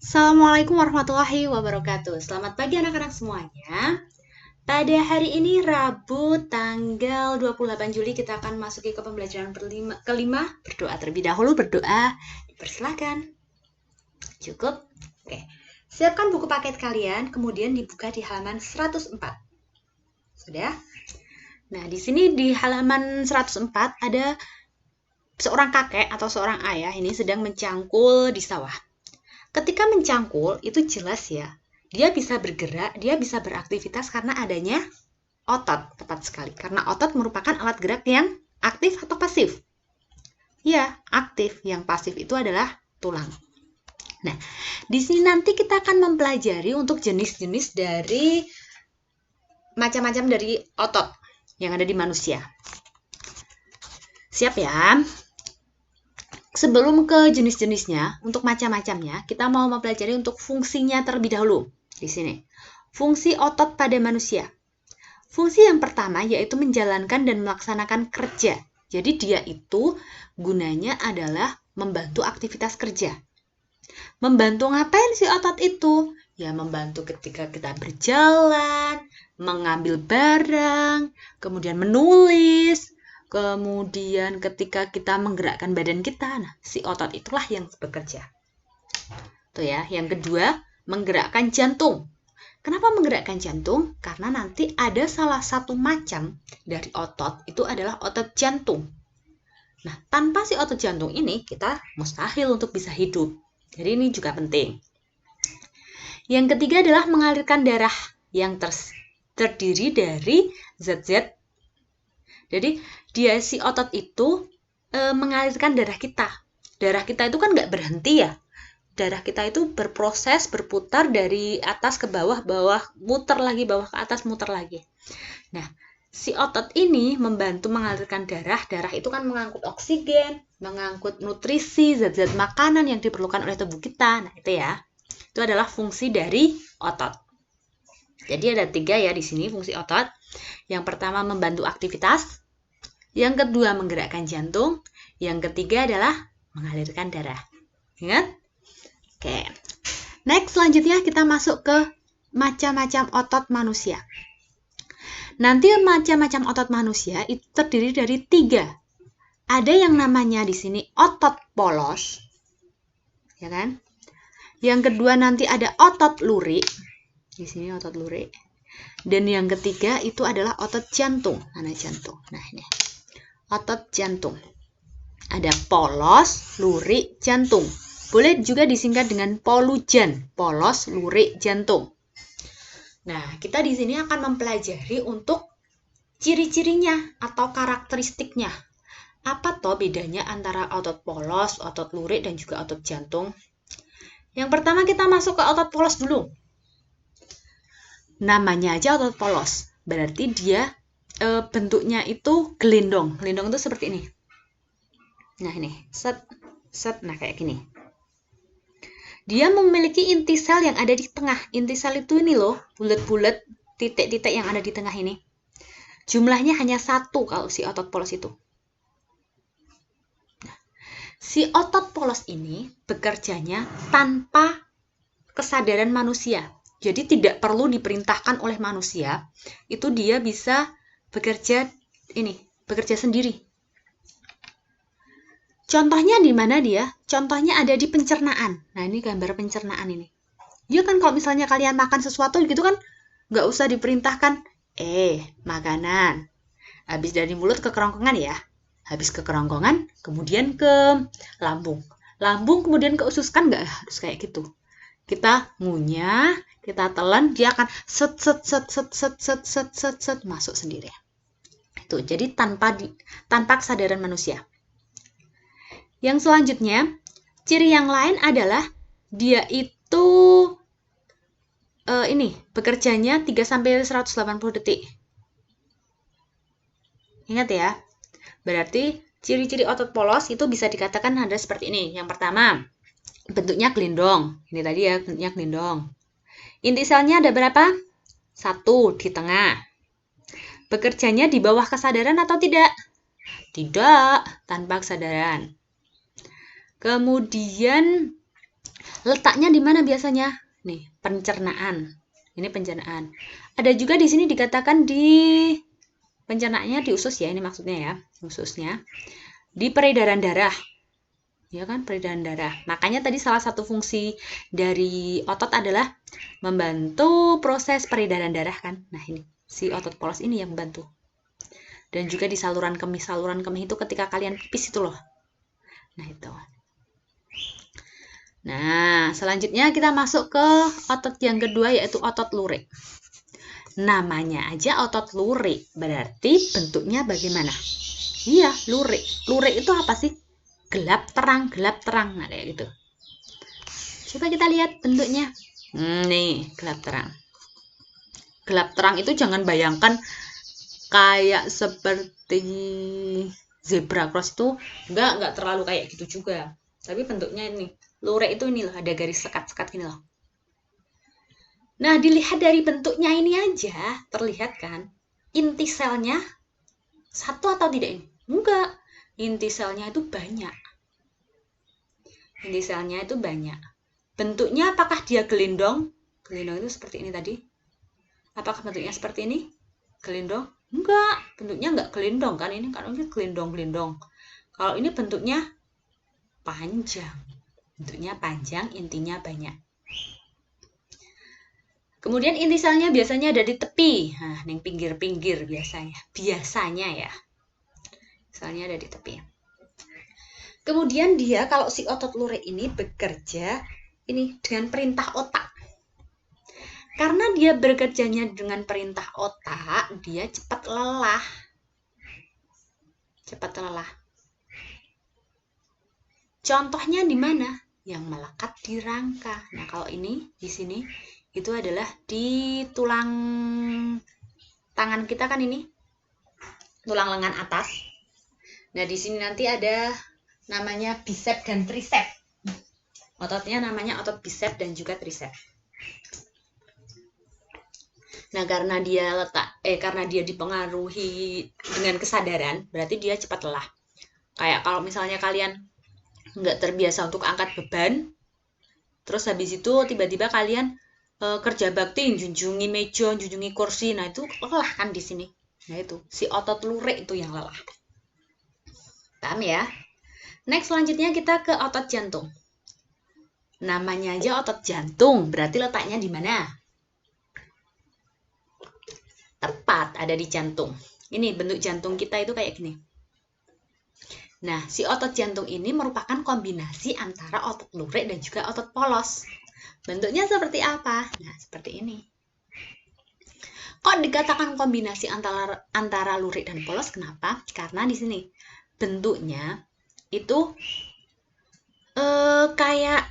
Assalamualaikum warahmatullahi wabarakatuh. Selamat pagi anak-anak semuanya. Pada hari ini Rabu tanggal 28 Juli kita akan masuki ke pembelajaran kelima. Berdoa terlebih dahulu, berdoa. Dipersilakan. Cukup? Oke. Siapkan buku paket kalian, kemudian dibuka di halaman 104. Sudah? Nah, di sini di halaman 104 ada seorang kakek atau seorang ayah ini sedang mencangkul di sawah. Ketika mencangkul, itu jelas ya, dia bisa bergerak, dia bisa beraktivitas karena adanya otot, tepat sekali. Karena otot merupakan alat gerak yang aktif atau pasif? Ya, aktif. Yang pasif itu adalah tulang. Nah, di sini nanti kita akan mempelajari untuk jenis-jenis dari macam-macam dari otot yang ada di manusia. Siap ya? Sebelum ke jenis-jenisnya, untuk macam-macamnya, kita mau mempelajari untuk fungsinya terlebih dahulu. Di sini, fungsi otot pada manusia. Fungsi yang pertama yaitu menjalankan dan melaksanakan kerja. Jadi dia itu gunanya adalah membantu aktivitas kerja. Membantu ngapain si otot itu? Ya membantu ketika kita berjalan, mengambil barang, kemudian menulis, kemudian ketika kita menggerakkan badan kita, nah si otot itulah yang bekerja. Tuh ya, yang kedua, menggerakkan jantung. Kenapa menggerakkan jantung? Karena nanti ada salah satu macam dari otot, itu adalah otot jantung. Nah, tanpa si otot jantung ini, kita mustahil untuk bisa hidup. Jadi ini juga penting. Yang ketiga adalah mengalirkan darah yang terdiri dari zat-zat. Jadi dia si otot itu mengalirkan darah kita. Darah kita itu kan nggak berhenti ya. Darah kita itu berproses, berputar dari atas ke bawah, muter lagi, bawah ke atas, muter lagi. Nah, si otot ini membantu mengalirkan darah. Darah itu kan mengangkut oksigen, mengangkut nutrisi, zat-zat makanan yang diperlukan oleh tubuh kita. Nah, itu ya. Itu adalah fungsi dari otot. Jadi ada 3 ya di sini fungsi otot. Yang pertama membantu aktivitas, yang kedua menggerakkan jantung, yang ketiga adalah mengalirkan darah. Ingat? Oke. Next, selanjutnya kita masuk ke macam-macam otot manusia. Nanti macam-macam otot manusia itu terdiri dari 3. Ada yang namanya di sini otot polos, ya kan? Yang kedua nanti ada otot lurik. Di sini otot lurik. Dan yang ketiga itu adalah otot jantung. Mana jantung? Nah, ini. Otot jantung. Ada polos, lurik, jantung. Boleh juga disingkat dengan polujan. Polos, lurik, jantung. Nah, kita di sini akan mempelajari untuk ciri-cirinya atau karakteristiknya. Apa toh bedanya antara otot polos, otot lurik, dan juga otot jantung? Yang pertama kita masuk ke otot polos dulu. Namanya aja otot polos. Berarti dia bentuknya itu gelindong. Gelindong itu seperti ini. Nah ini, set, nah kayak gini. Dia memiliki inti sel yang ada di tengah. Inti sel itu ini loh, bulat-bulat, titik-titik yang ada di tengah ini. Jumlahnya hanya 1 kalau si otot polos itu. Nah, si otot polos ini bekerjanya tanpa kesadaran manusia. Jadi tidak perlu diperintahkan oleh manusia. Itu dia bisa bekerja sendiri. Contohnya di mana dia? Contohnya ada di pencernaan. Nah, ini gambar pencernaan ini. Ya kan kalau misalnya kalian makan sesuatu gitu kan nggak usah diperintahkan, makanan. Habis dari mulut ke kerongkongan ya. Habis ke kerongkongan, kemudian ke lambung. Lambung kemudian ke usus, kan nggak harus kayak gitu. Kita ngunyah, kita telan, dia akan set masuk sendiri. Itu jadi tanpa kesadaran manusia. Yang selanjutnya, ciri yang lain adalah dia itu bekerjanya 3-180 detik. Ingat ya. Berarti ciri-ciri otot polos itu bisa dikatakan ada seperti ini. Yang pertama, bentuknya gelindong. Ini tadi ya, bentuknya gelindong. Inti selnya ada berapa? 1 di tengah. Bekerjanya di bawah kesadaran atau tidak? Tidak, tanpa kesadaran. Kemudian Letaknya di mana biasanya? Nih, pencernaan. Ini pencernaan. Ada juga di sini dikatakan di pencernaannya di usus ya, ini maksudnya ya, ususnya. Di peredaran darah. Ya kan, peredaran darah. Makanya tadi salah satu fungsi dari otot adalah membantu proses peredaran darah kan. Nah, ini si otot polos ini yang membantu. Dan juga di saluran kemih itu ketika kalian pipis itu loh. Nah, itu. Nah, selanjutnya kita masuk ke otot yang kedua yaitu otot lurik. Namanya aja otot lurik, berarti bentuknya bagaimana? Iya, lurik. Lurik itu apa sih? Gelap terang. Nah, kayak gitu. Coba kita lihat bentuknya. Nih, gelap terang. Gelap terang itu jangan bayangkan kayak seperti zebra cross itu, enggak terlalu kayak gitu juga. Tapi bentuknya ini, lurik itu ini loh, ada garis sekat-sekat gini loh. Nah, dilihat dari bentuknya ini aja, terlihat kan, inti selnya satu atau tidak ini? Enggak, inti selnya itu banyak. Inti selnya itu banyak. Bentuknya apakah dia gelindong? Gelindong itu seperti ini tadi. Apakah bentuknya seperti ini? Gelindong? Enggak, bentuknya enggak gelindong kan, ini kan ini gelindong-gelindong. Kalau ini bentuknya panjang. Bentuknya panjang, intinya banyak. Kemudian inti selnya biasanya ada di tepi. Nah, di pinggir-pinggir biasanya. Biasanya ya. Selnya ada di tepi. Kemudian dia kalau si otot lurik ini bekerja ini dengan perintah otak. Karena dia bekerjanya dengan perintah otak, dia cepat lelah. Cepat lelah. Contohnya di mana? Yang melekat di rangka. Nah, kalau ini di sini itu adalah di tulang tangan kita kan ini. Tulang lengan atas. Nah, di sini nanti ada namanya bicep dan tricep. Ototnya namanya otot bicep dan juga tricep. Nah, karena dia dipengaruhi dengan kesadaran, berarti dia cepat lelah. Kayak kalau misalnya kalian nggak terbiasa untuk angkat beban, terus habis itu tiba-tiba kalian kerja bakti, junjungi meja, junjungi kursi, nah itu lelah kan di sini. Nah itu, si otot lurik itu yang lelah. Paham ya? Next, selanjutnya kita ke otot jantung. Namanya aja otot jantung, berarti letaknya di mana? Tepat ada di jantung. Ini bentuk jantung kita itu kayak gini. Nah, si otot jantung ini merupakan kombinasi antara otot lurik dan juga otot polos. Bentuknya seperti apa? Nah, seperti ini. Kok dikatakan kombinasi antara lurik dan polos? Kenapa? Karena di sini bentuknya itu kayak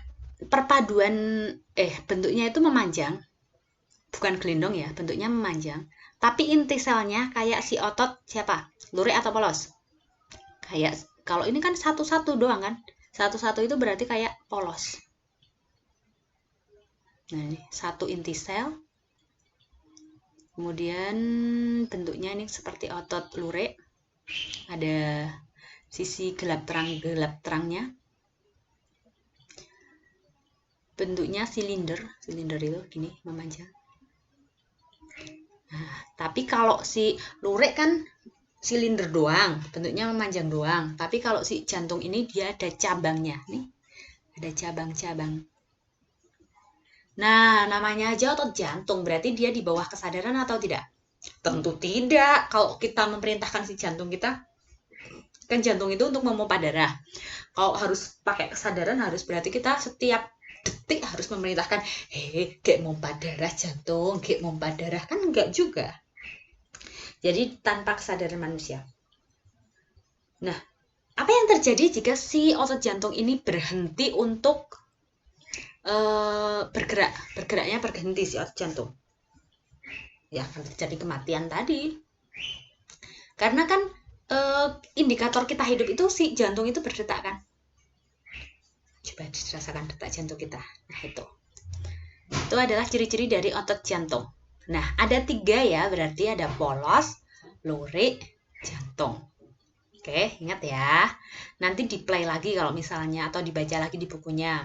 perpaduan bentuknya itu memanjang. Bukan gelindong ya, bentuknya memanjang. Tapi inti selnya kayak si otot siapa? Lurik atau polos? Kayak kalau ini kan satu-satu doang kan? Satu-satu itu berarti kayak polos. Nah, ini satu inti sel. Kemudian bentuknya ini seperti otot lurik. Ada sisi gelap terangnya. Bentuknya silinder itu gini memanjang. Nah, tapi kalau si lurik kan silinder doang, bentuknya memanjang doang. Tapi kalau si jantung ini dia ada cabangnya, nih. Ada cabang-cabang. Nah, namanya aja otot jantung, berarti dia di bawah kesadaran atau tidak? Tentu tidak. Kalau kita memerintahkan si jantung kita, kan jantung itu untuk memompa darah. Kalau harus pakai kesadaran harus berarti kita setiap detik harus memerintahkan, kayak mompa darah jantung, kayak mompa darah, kan enggak juga. Jadi tanpa kesadaran manusia. Nah, apa yang terjadi jika si otot jantung ini berhenti untuk bergerak? Bergeraknya berhenti si otot jantung. Ya, akan terjadi kematian tadi. Karena kan indikator kita hidup itu si jantung itu berdetak kan. Coba dirasakan detak jantung kita. Nah, itu adalah ciri-ciri dari otot jantung. Nah, ada 3 ya, berarti ada polos, lurik, jantung. Oke, ingat ya. Nanti di play lagi kalau misalnya, atau dibaca lagi di bukunya.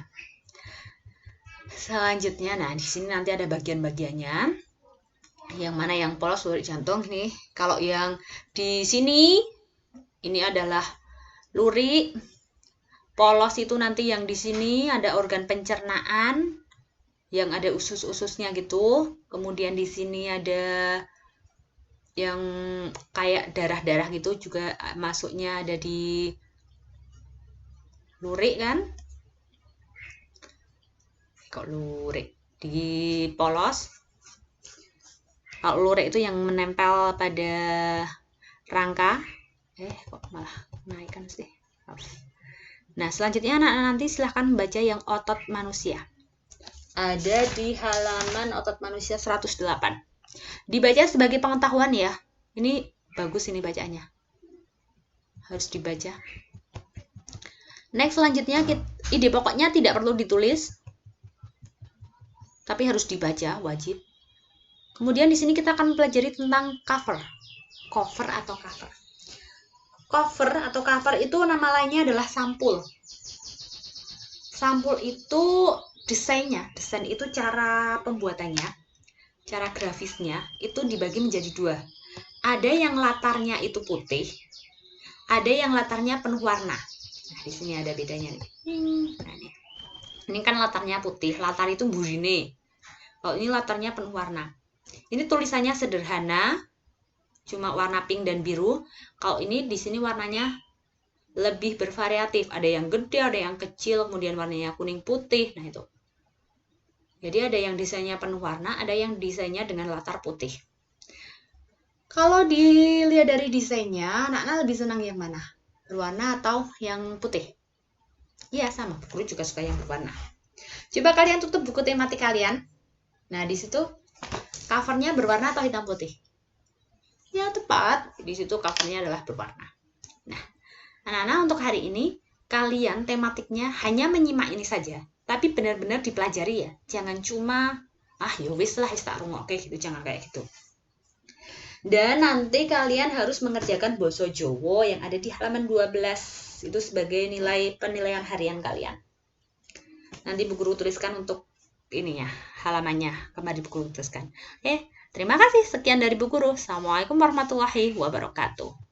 Selanjutnya, nah di sini nanti ada bagian-bagiannya. Yang mana yang polos lurik jantung nih. Kalau yang di sini ini adalah lurik. Polos itu nanti yang di sini ada organ pencernaan yang ada usus-ususnya gitu. Kemudian di sini ada yang kayak darah-darah gitu juga masuknya ada di lurik kan. Kok lurik di polos. Kalau lurik itu yang menempel pada rangka. Kok malah naikkan sih. Nah, selanjutnya anak-anak nanti silahkan baca yang otot manusia. Ada di halaman otot manusia 108. Dibaca sebagai pengetahuan ya. Ini bagus ini bacaannya. Harus dibaca. Next, selanjutnya ide pokoknya tidak perlu ditulis. Tapi harus dibaca, wajib. Kemudian di sini kita akan pelajari tentang cover. Cover atau cover. Cover atau cover itu nama lainnya adalah sampul. Sampul itu desainnya. Desain itu cara pembuatannya, cara grafisnya itu dibagi menjadi dua. Ada yang latarnya itu putih, ada yang latarnya penuh warna. Nah, di sini ada bedanya nih. Nah, ini kan latarnya putih, latar itu burine. Kalau ini latarnya penuh warna. Ini tulisannya sederhana, cuma warna pink dan biru. Kalau ini di sini warnanya lebih bervariatif. Ada yang gede, ada yang kecil, kemudian warnanya kuning putih. Nah, itu. Jadi ada yang desainnya penuh warna, ada yang desainnya dengan latar putih. Kalau dilihat dari desainnya, anak-anak lebih senang yang mana? Berwarna atau yang putih? Iya, sama. Guru juga suka yang berwarna. Coba kalian tutup buku tematik kalian. Nah, di situ covernya berwarna atau hitam putih? Ya, tepat. Di situ covernya adalah berwarna. Nah, anak-anak untuk hari ini, kalian tematiknya hanya menyimak ini saja. Tapi benar-benar dipelajari ya. Jangan cuma, ya wis lah, tak rungokke gitu. Jangan kayak gitu. Dan nanti kalian harus mengerjakan Basa Jawa yang ada di halaman 12. Itu sebagai penilaian harian kalian. Nanti Bu Guru tuliskan untuk ininya, halamannya. Kemarin Bu Guru tuliskan. Terima kasih. Sekian dari Bu Guru. Assalamualaikum warahmatullahi wabarakatuh.